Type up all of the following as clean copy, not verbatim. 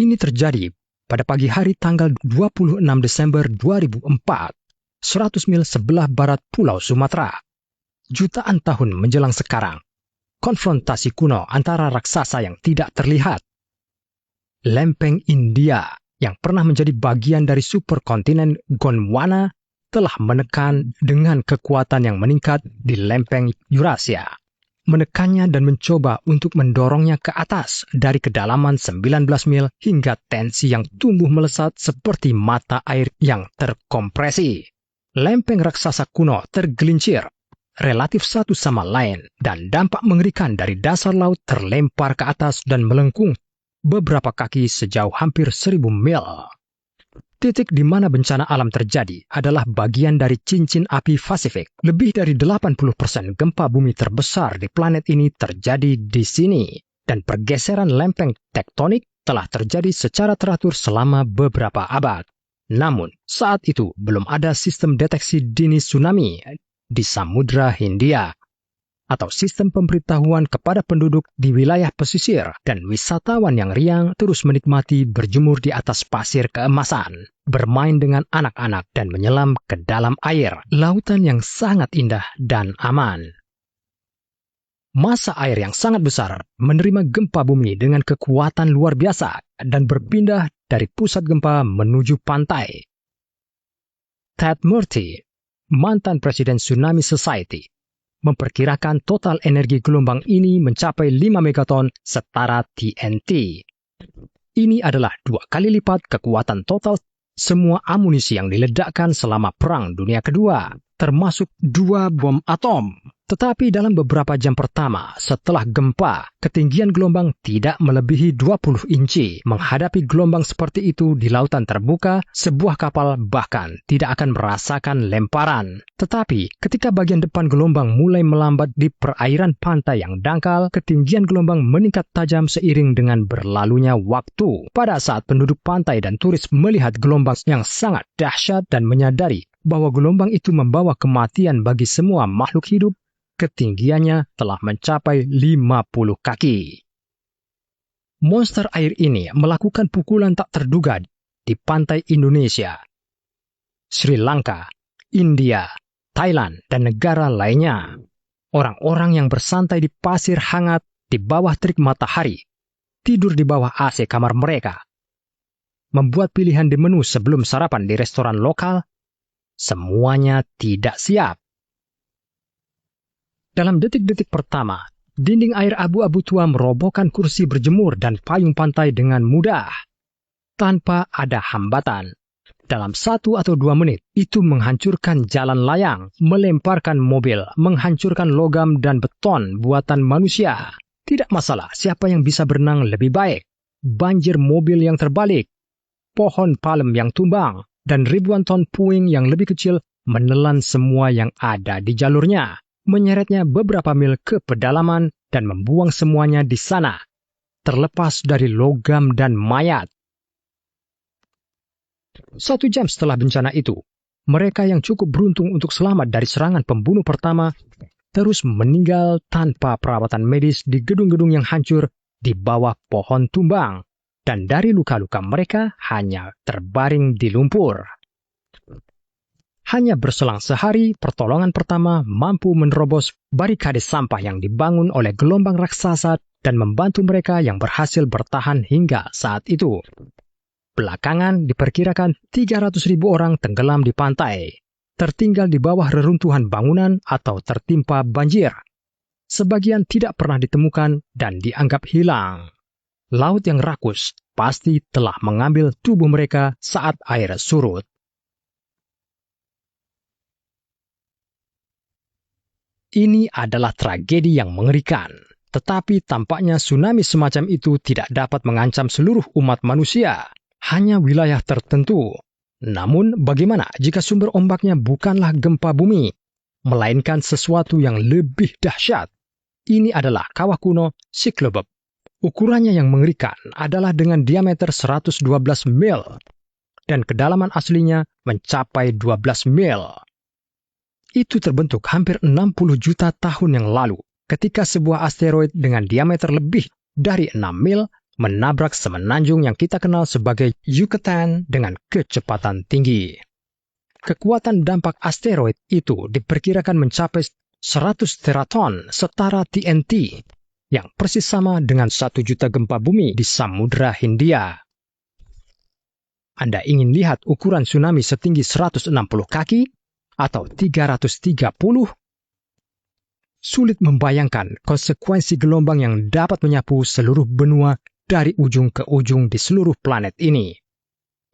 Ini terjadi pada pagi hari tanggal 26 Desember 2004, 100 mil sebelah barat Pulau Sumatera. Jutaan tahun menjelang sekarang, konfrontasi kuno antara raksasa yang tidak terlihat. Lempeng India yang pernah menjadi bagian dari superkontinen Gondwana telah menekan dengan kekuatan yang meningkat di lempeng Eurasia. Menekannya dan mencoba untuk mendorongnya ke atas dari kedalaman 19 mil hingga tensi yang tumbuh melesat seperti mata air yang terkompresi. Lempeng raksasa kuno tergelincir relatif satu sama lain dan dampak mengerikan dari dasar laut terlempar ke atas dan melengkung beberapa kaki sejauh hampir 1000 mil. Titik di mana bencana alam terjadi adalah bagian dari cincin api Pasifik. Lebih dari 80% gempa bumi terbesar di planet ini terjadi di sini. Dan pergeseran lempeng tektonik telah terjadi secara teratur selama beberapa abad. Namun, saat itu belum ada sistem deteksi dini tsunami di Samudra Hindia atau sistem pemberitahuan kepada penduduk di wilayah pesisir, dan wisatawan yang riang terus menikmati berjemur di atas pasir keemasan, bermain dengan anak-anak, dan menyelam ke dalam air, lautan yang sangat indah dan aman. Massa air yang sangat besar menerima gempa bumi dengan kekuatan luar biasa dan berpindah dari pusat gempa menuju pantai. Ted Murty, mantan presiden Tsunami Society, memperkirakan total energi gelombang ini mencapai 5 megaton setara TNT. Ini adalah 2 kali lipat kekuatan total semua amunisi yang diledakkan selama Perang Dunia Kedua, termasuk 2 bom atom. Tetapi dalam beberapa jam pertama setelah gempa, ketinggian gelombang tidak melebihi 20 inci. Menghadapi gelombang seperti itu di lautan terbuka, sebuah kapal bahkan tidak akan merasakan lemparan. Tetapi ketika bagian depan gelombang mulai melambat di perairan pantai yang dangkal, ketinggian gelombang meningkat tajam seiring dengan berlalunya waktu. Pada saat penduduk pantai dan turis melihat gelombang yang sangat dahsyat dan menyadari bahwa gelombang itu membawa kematian bagi semua makhluk hidup, ketinggiannya telah mencapai 50 kaki. Monster air ini melakukan pukulan tak terduga di pantai Indonesia, Sri Lanka, India, Thailand, dan negara lainnya. Orang-orang yang bersantai di pasir hangat di bawah terik matahari, tidur di bawah AC kamar mereka, membuat pilihan di menu sebelum sarapan di restoran lokal, semuanya tidak siap. Dalam detik-detik pertama, dinding air abu-abu tua merobohkan kursi berjemur dan payung pantai dengan mudah, tanpa ada hambatan. Dalam 1 atau 2 menit, itu menghancurkan jalan layang, melemparkan mobil, menghancurkan logam dan beton buatan manusia. Tidak masalah siapa yang bisa berenang lebih baik. Banjir mobil yang terbalik, pohon palem yang tumbang, dan ribuan ton puing yang lebih kecil menelan semua yang ada di jalurnya, menyeretnya beberapa mil ke pedalaman dan membuang semuanya di sana, terlepas dari logam dan mayat. 1 jam setelah bencana itu, mereka yang cukup beruntung untuk selamat dari serangan pembunuh pertama terus meninggal tanpa perawatan medis di gedung-gedung yang hancur di bawah pohon tumbang, dan dari luka-luka mereka hanya terbaring di lumpur. Hanya berselang sehari, pertolongan pertama mampu menerobos barikade sampah yang dibangun oleh gelombang raksasa dan membantu mereka yang berhasil bertahan hingga saat itu. Belakangan diperkirakan 300.000 orang tenggelam di pantai, tertinggal di bawah reruntuhan bangunan atau tertimpa banjir. Sebagian tidak pernah ditemukan dan dianggap hilang. Laut yang rakus pasti telah mengambil tubuh mereka saat air surut. Ini adalah tragedi yang mengerikan, tetapi tampaknya tsunami semacam itu tidak dapat mengancam seluruh umat manusia, hanya wilayah tertentu. Namun, bagaimana jika sumber ombaknya bukanlah gempa bumi, melainkan sesuatu yang lebih dahsyat? Ini adalah kawah kuno Cyclobab. Ukurannya yang mengerikan adalah dengan diameter 112 mil, dan kedalaman aslinya mencapai 12 mil. Itu terbentuk hampir 60 juta tahun yang lalu ketika sebuah asteroid dengan diameter lebih dari 6 mil menabrak semenanjung yang kita kenal sebagai Yucatan dengan kecepatan tinggi. Kekuatan dampak asteroid itu diperkirakan mencapai 100 teraton setara TNT, yang persis sama dengan 1 juta gempa bumi di Samudra Hindia. Anda ingin lihat ukuran tsunami setinggi 160 kaki atau 330? Sulit membayangkan konsekuensi gelombang yang dapat menyapu seluruh benua dari ujung ke ujung di seluruh planet ini.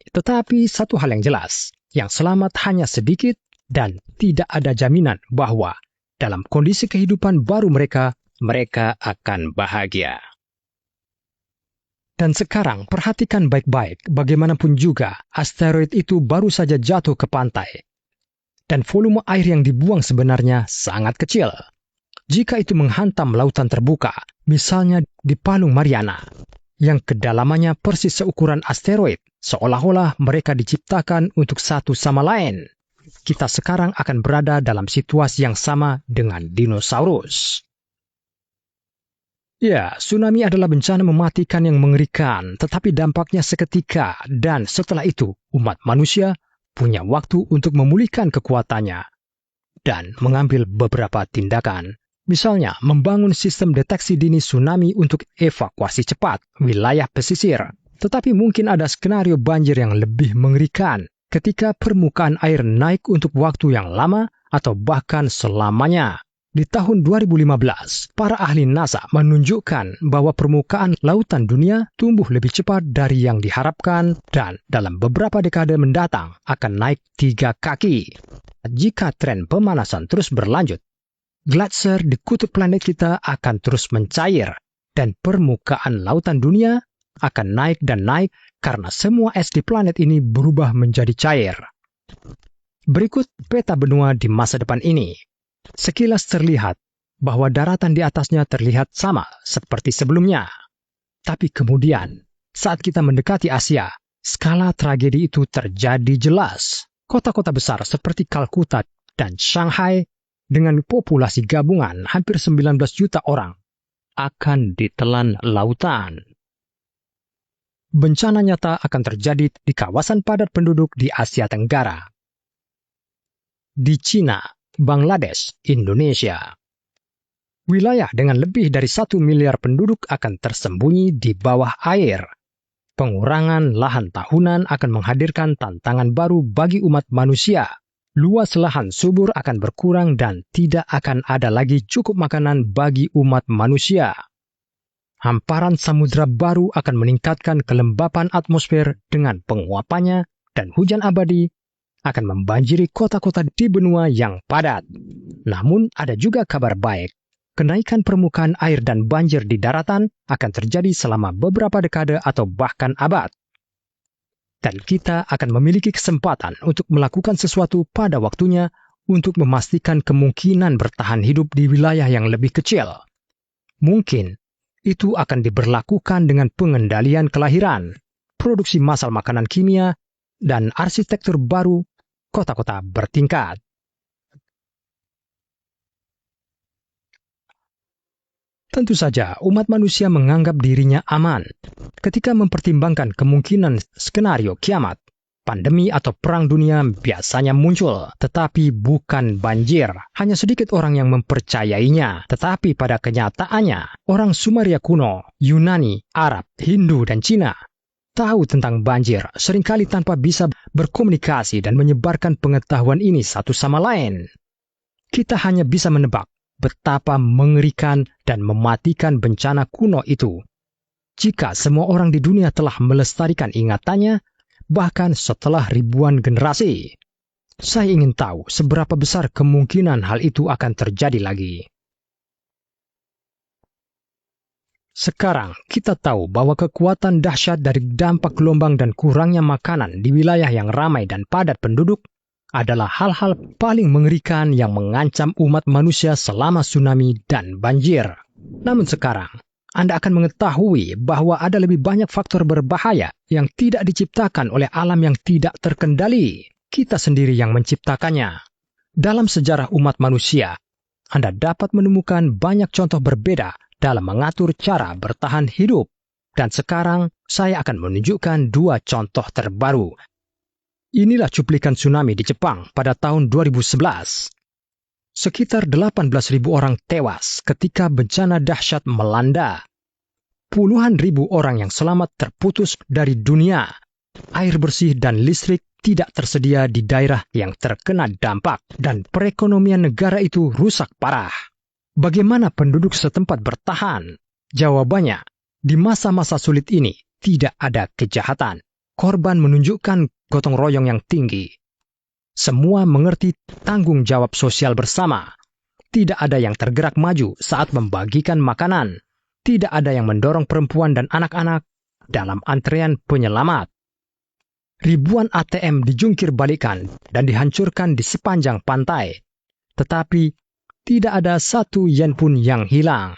Tetapi satu hal yang jelas, yang selamat hanya sedikit dan tidak ada jaminan bahwa dalam kondisi kehidupan baru mereka akan bahagia. Dan sekarang perhatikan baik-baik, bagaimanapun juga asteroid itu baru saja jatuh ke pantai. Dan volume air yang dibuang sebenarnya sangat kecil. Jika itu menghantam lautan terbuka, misalnya di Palung Mariana, yang kedalamannya persis seukuran asteroid, seolah-olah mereka diciptakan untuk satu sama lain. Kita sekarang akan berada dalam situasi yang sama dengan dinosaurus. Ya, tsunami adalah bencana mematikan yang mengerikan, tetapi dampaknya seketika, dan setelah itu, umat manusia punya waktu untuk memulihkan kekuatannya dan mengambil beberapa tindakan. Misalnya, membangun sistem deteksi dini tsunami untuk evakuasi cepat wilayah pesisir. Tetapi mungkin ada skenario banjir yang lebih mengerikan ketika permukaan air naik untuk waktu yang lama atau bahkan selamanya. Di tahun 2015, para ahli NASA menunjukkan bahwa permukaan lautan dunia tumbuh lebih cepat dari yang diharapkan dan dalam beberapa dekade mendatang akan naik 3 kaki. Jika tren pemanasan terus berlanjut, gletser di kutub planet kita akan terus mencair dan permukaan lautan dunia akan naik dan naik karena semua es di planet ini berubah menjadi cair. Berikut peta benua di masa depan ini. Sekilas terlihat bahwa daratan di atasnya terlihat sama seperti sebelumnya. Tapi kemudian, saat kita mendekati Asia, skala tragedi itu terjadi jelas. Kota-kota besar seperti Kalkuta dan Shanghai dengan populasi gabungan hampir 19 juta orang akan ditelan lautan. Bencana nyata akan terjadi di kawasan padat penduduk di Asia Tenggara, di Cina, Bangladesh, Indonesia. Wilayah dengan lebih dari 1 miliar penduduk akan tersembunyi di bawah air. Pengurangan lahan tahunan akan menghadirkan tantangan baru bagi umat manusia. Luas lahan subur akan berkurang dan tidak akan ada lagi cukup makanan bagi umat manusia. Hamparan samudra baru akan meningkatkan kelembapan atmosfer dengan penguapannya dan hujan abadi akan membanjiri kota-kota di benua yang padat. Namun ada juga kabar baik. Kenaikan permukaan air dan banjir di daratan akan terjadi selama beberapa dekade atau bahkan abad. Dan kita akan memiliki kesempatan untuk melakukan sesuatu pada waktunya untuk memastikan kemungkinan bertahan hidup di wilayah yang lebih kecil. Mungkin itu akan diberlakukan dengan pengendalian kelahiran, produksi massal makanan kimia, dan arsitektur baru kota-kota bertingkat. Tentu saja, umat manusia menganggap dirinya aman ketika mempertimbangkan kemungkinan skenario kiamat. Pandemi atau perang dunia biasanya muncul, tetapi bukan banjir. Hanya sedikit orang yang mempercayainya, tetapi pada kenyataannya, orang Sumeria kuno, Yunani, Arab, Hindu, dan Cina tahu tentang banjir, seringkali tanpa bisa berkomunikasi dan menyebarkan pengetahuan ini satu sama lain. Kita hanya bisa menebak betapa mengerikan dan mematikan bencana kuno itu. Jika semua orang di dunia telah melestarikan ingatannya, bahkan setelah ribuan generasi, saya ingin tahu seberapa besar kemungkinan hal itu akan terjadi lagi. Sekarang kita tahu bahwa kekuatan dahsyat dari dampak gelombang dan kurangnya makanan di wilayah yang ramai dan padat penduduk adalah hal-hal paling mengerikan yang mengancam umat manusia selama tsunami dan banjir. Namun sekarang, Anda akan mengetahui bahwa ada lebih banyak faktor berbahaya yang tidak diciptakan oleh alam yang tidak terkendali. Kita sendiri yang menciptakannya. Dalam sejarah umat manusia, Anda dapat menemukan banyak contoh berbeda dalam mengatur cara bertahan hidup. Dan sekarang saya akan menunjukkan 2 contoh terbaru. Inilah cuplikan tsunami di Jepang pada tahun 2011. Sekitar 18.000 orang tewas ketika bencana dahsyat melanda. Puluhan ribu orang yang selamat terputus dari dunia. Air bersih dan listrik tidak tersedia di daerah yang terkena dampak, dan perekonomian negara itu rusak parah. Bagaimana penduduk setempat bertahan? Jawabannya, di masa-masa sulit ini tidak ada kejahatan. Korban menunjukkan gotong royong yang tinggi. Semua mengerti tanggung jawab sosial bersama. Tidak ada yang tergerak maju saat membagikan makanan. Tidak ada yang mendorong perempuan dan anak-anak dalam antrean penyelamat. Ribuan ATM dijungkir balikan dan dihancurkan di sepanjang pantai. Tetapi tidak ada 1 yen pun yang hilang.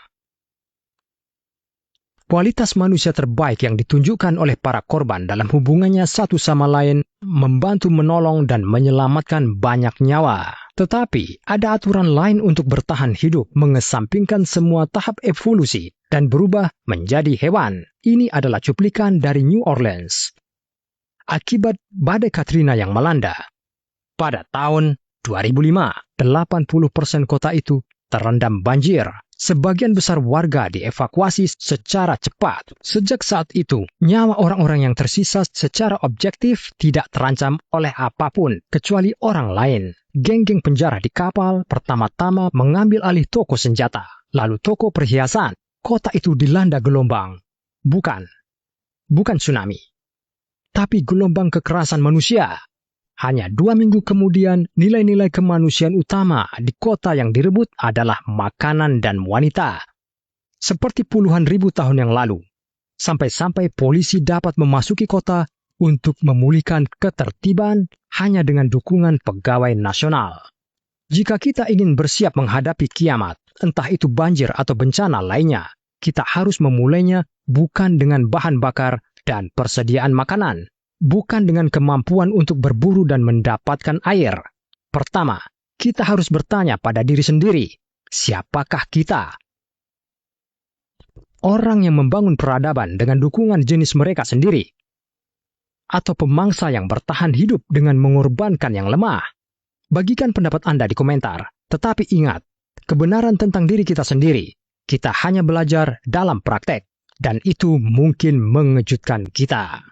Kualitas manusia terbaik yang ditunjukkan oleh para korban dalam hubungannya satu sama lain membantu menolong dan menyelamatkan banyak nyawa. Tetapi ada aturan lain untuk bertahan hidup, mengesampingkan semua tahap evolusi dan berubah menjadi hewan. Ini adalah cuplikan dari New Orleans. Akibat badai Katrina yang melanda, pada tahun 2005, 80% kota itu terendam banjir. Sebagian besar warga dievakuasi secara cepat. Sejak saat itu, nyawa orang-orang yang tersisa secara objektif tidak terancam oleh apapun kecuali orang lain. Geng-geng penjara di kapal pertama-tama mengambil alih toko senjata, lalu toko perhiasan. Kota itu dilanda gelombang. Bukan tsunami, tapi gelombang kekerasan manusia. Hanya 2 minggu kemudian, nilai-nilai kemanusiaan utama di kota yang direbut adalah makanan dan wanita. Seperti puluhan ribu tahun yang lalu, sampai-sampai polisi dapat memasuki kota untuk memulihkan ketertiban hanya dengan dukungan pegawai nasional. Jika kita ingin bersiap menghadapi kiamat, entah itu banjir atau bencana lainnya, kita harus memulainya bukan dengan bahan bakar dan persediaan makanan, bukan dengan kemampuan untuk berburu dan mendapatkan air. Pertama, kita harus bertanya pada diri sendiri, siapakah kita? Orang yang membangun peradaban dengan dukungan jenis mereka sendiri? Atau pemangsa yang bertahan hidup dengan mengorbankan yang lemah? Bagikan pendapat Anda di komentar. Tetapi ingat, kebenaran tentang diri kita sendiri, kita hanya belajar dalam praktek, dan itu mungkin mengejutkan kita.